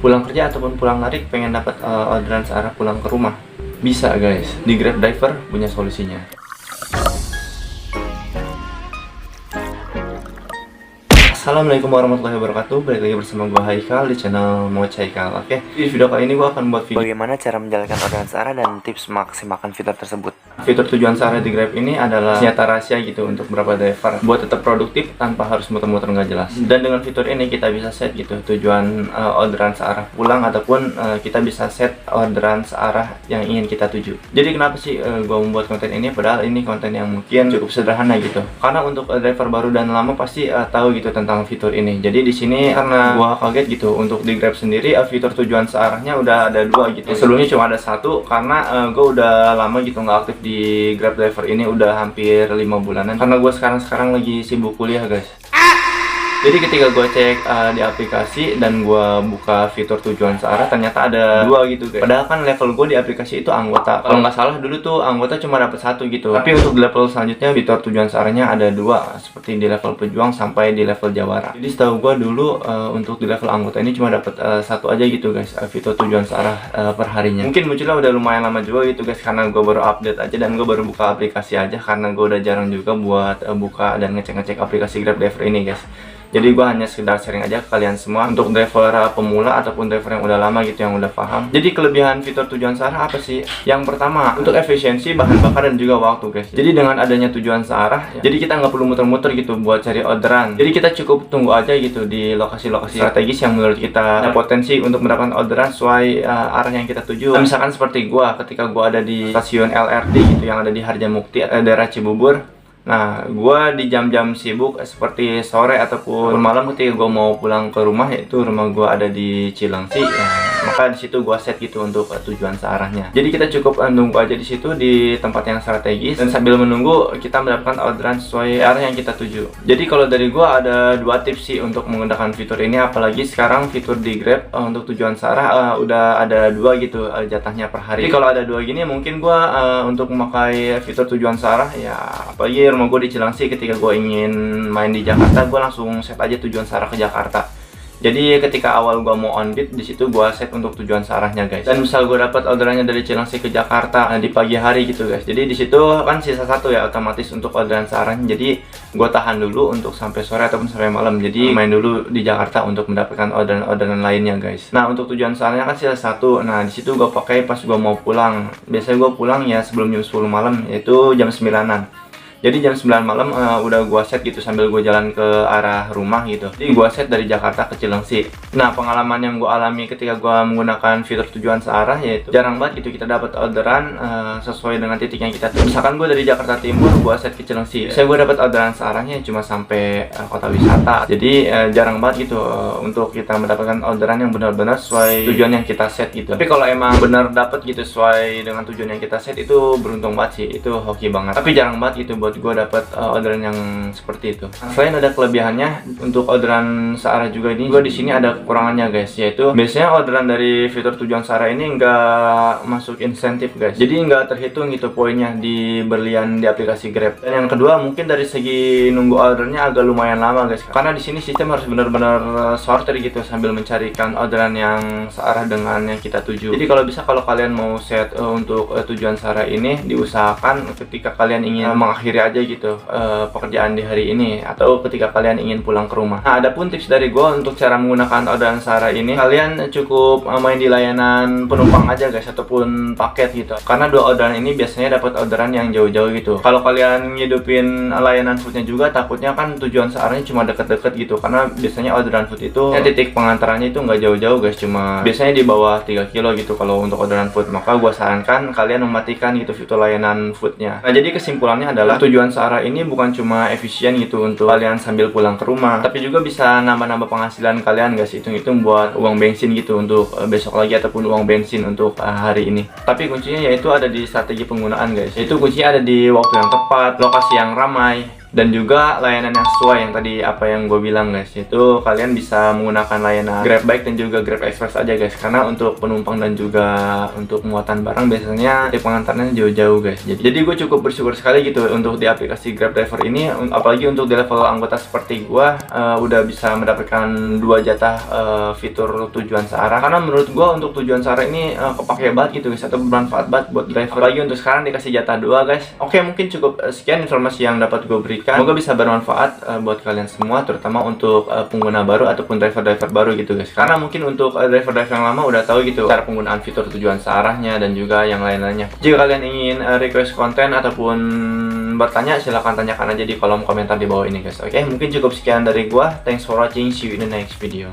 pulang kerja ataupun pulang narik pengen dapat orderan searah pulang ke rumah, bisa guys, di Grab Driver punya solusinya. Assalamualaikum warahmatullahi wabarakatuh. Balik lagi bersama gue Haikal di channel Moch Haikal. Oke, di video kali ini gue akan buat video bagaimana cara menjalankan orderan searah dan tips maksimalkan fitur tersebut. Fitur tujuan searah di Grab ini adalah senjata rahasia gitu untuk beberapa driver buat tetap produktif tanpa harus muter-muter nggak jelas. Dan dengan fitur ini kita bisa set gitu tujuan orderan searah pulang ataupun kita bisa set orderan searah yang ingin kita tuju. Jadi kenapa sih gue membuat konten ini? Padahal ini konten yang mungkin cukup sederhana gitu. Karena untuk driver baru dan lama pasti tahu gitu tentang fitur ini. Jadi di sini karena gua kaget gitu, untuk di Grab sendiri fitur tujuan searahnya udah ada dua gitu. Sebelumnya cuma ada satu karena gua udah lama gitu nggak aktif di Grab Driver ini, udah hampir 5 bulanan karena gua sekarang lagi sibuk kuliah guys. Jadi ketika gue cek di aplikasi dan gue buka fitur tujuan searah, ternyata ada dua gitu guys. Padahal kan level gue di aplikasi itu anggota. Kalau nggak salah dulu tuh anggota cuma dapat satu gitu. Tapi untuk level selanjutnya fitur tujuan searahnya ada dua, seperti di level pejuang sampai di level jawara. Jadi setahu gue dulu untuk di level anggota ini cuma dapat satu aja gitu guys, fitur tujuan searah per harinya. Mungkin munculnya udah lumayan lama juga gitu guys, karena gue baru update aja dan gue baru buka aplikasi aja, karena gue udah jarang juga buat buka dan ngecek-ngecek aplikasi Grab Driver ini guys. Jadi gue hanya sekedar sharing aja ke kalian semua untuk driver pemula ataupun driver yang udah lama gitu, yang udah paham. Jadi kelebihan fitur tujuan searah apa sih? Yang pertama, untuk efisiensi bahan bakar dan juga waktu guys. Jadi dengan adanya tujuan searah jadi kita nggak perlu muter-muter gitu buat cari orderan. Jadi kita cukup tunggu aja gitu di lokasi-lokasi strategis yang menurut kita ada potensi untuk mendapatkan orderan sesuai arah yang kita tuju. Nah, misalkan seperti gue, ketika gue ada di stasiun LRT gitu yang ada di Harjamukti daerah Cibubur. Nah, gue di jam-jam sibuk seperti sore ataupun malam ketika gue mau pulang ke rumah, yaitu rumah gue ada di Cilengsi, maka di situ gue set gitu untuk tujuan searahnya. Jadi kita cukup nunggu aja di situ di tempat yang strategis, dan sambil menunggu kita mendapatkan orderan sesuai arah yang kita tuju. Jadi kalau dari gue ada dua tips sih untuk menggunakan fitur ini, apalagi sekarang fitur di Grab untuk tujuan searah udah ada dua gitu jatahnya per hari. Jadi kalau ada dua gini mungkin gue untuk memakai fitur tujuan searah ya, apalagi rumah gue di Cilengsi, ketika gue ingin main di Jakarta gue langsung set aja tujuan searah ke Jakarta. Jadi ketika awal gue mau on bid, di situ gue set untuk tujuan searahnya guys. Dan misal gue dapat orderannya dari Cilengsi ke Jakarta di pagi hari gitu guys. Jadi di situ kan sisa satu ya otomatis untuk orderan searahnya. Jadi gue tahan dulu untuk sampai sore ataupun sampai malam. Jadi main dulu di Jakarta untuk mendapatkan orderan lainnya guys. Nah untuk tujuan searahnya kan sisa satu. Nah di situ gue pakai pas gue mau pulang. Biasanya gue pulang ya sebelum jam 10 malam, yaitu jam 9-an. Jadi jam 9 malam udah gua set gitu sambil gue jalan ke arah rumah gitu. Jadi gua set dari Jakarta ke Cilengsi. Nah pengalaman yang gua alami ketika gua menggunakan fitur tujuan searah yaitu jarang banget gitu kita dapat orderan sesuai dengan titik yang kita tuju. Misalkan gua dari Jakarta Timur gua set ke Cilengsi, saya gua dapat orderan searahnya cuma sampai kota wisata. Jadi jarang banget gitu untuk kita mendapatkan orderan yang benar-benar sesuai tujuan yang kita set gitu. Tapi kalau emang benar dapat gitu sesuai dengan tujuan yang kita set, itu beruntung banget sih, itu hoki banget. Tapi jarang banget gitu buat gue dapat orderan yang seperti itu. Selain ada kelebihannya, untuk orderan searah juga ini gue di sini ada kekurangannya guys, yaitu biasanya orderan dari fitur tujuan searah ini nggak masuk insentif guys. Jadi nggak terhitung gitu poinnya di berlian di aplikasi Grab. Dan yang kedua mungkin dari segi nunggu ordernya agak lumayan lama guys, karena di sini sistem harus benar-benar sortir gitu sambil mencarikan orderan yang searah dengan yang kita tuju. Jadi kalau bisa, kalau kalian mau set untuk tujuan searah ini, diusahakan ketika kalian ingin mengakhiri aja gitu pekerjaan di hari ini, atau ketika kalian ingin pulang ke rumah. Nah, adapun tips dari gue untuk cara menggunakan orderan searah ini, kalian cukup main di layanan penumpang aja guys, ataupun paket gitu. Karena dua orderan ini biasanya dapat orderan yang jauh-jauh gitu. Kalau kalian ngidupin layanan foodnya juga, takutnya kan tujuan searahnya cuma deket-deket gitu. Karena biasanya orderan food itu titik pengantarannya itu nggak jauh-jauh guys, cuma biasanya di bawah 3 kilo gitu kalau untuk orderan food. Maka gue sarankan kalian mematikan gitu fitur layanan foodnya. Nah jadi kesimpulannya adalah tujuan searah ini bukan cuma efisien gitu untuk kalian sambil pulang ke rumah, tapi juga bisa nambah-nambah penghasilan kalian guys, hitung-hitung buat uang bensin gitu untuk besok lagi ataupun uang bensin untuk hari ini. Tapi kuncinya yaitu ada di strategi penggunaan guys, yaitu kuncinya ada di waktu yang tepat, lokasi yang ramai, Dan juga layanan yang sesuai yang tadi apa yang gue bilang guys, itu kalian bisa menggunakan layanan Grab Bike dan juga Grab Express aja guys, karena untuk penumpang dan juga untuk muatan barang biasanya tipe pengantarnya jauh-jauh guys. Jadi gue cukup bersyukur sekali gitu untuk di aplikasi Grab Driver ini, apalagi untuk di level anggota seperti gue udah bisa mendapatkan 2 jatah fitur tujuan searah, karena menurut gue untuk tujuan searah ini kepake banget gitu guys, atau bermanfaat banget buat driver, apalagi untuk sekarang dikasih jatah 2 guys. Oke, mungkin cukup sekian informasi yang dapat gue berikan. Semoga bisa bermanfaat buat kalian semua, terutama untuk pengguna baru ataupun driver-driver baru gitu guys. Karena mungkin untuk driver-driver yang lama udah tahu gitu cara penggunaan fitur tujuan searahnya dan juga yang lain-lainnya. Jika kalian ingin request konten ataupun bertanya, silahkan tanyakan aja di kolom komentar di bawah ini guys. Oke, mungkin cukup sekian dari gua. Thanks for watching. See you in the next video.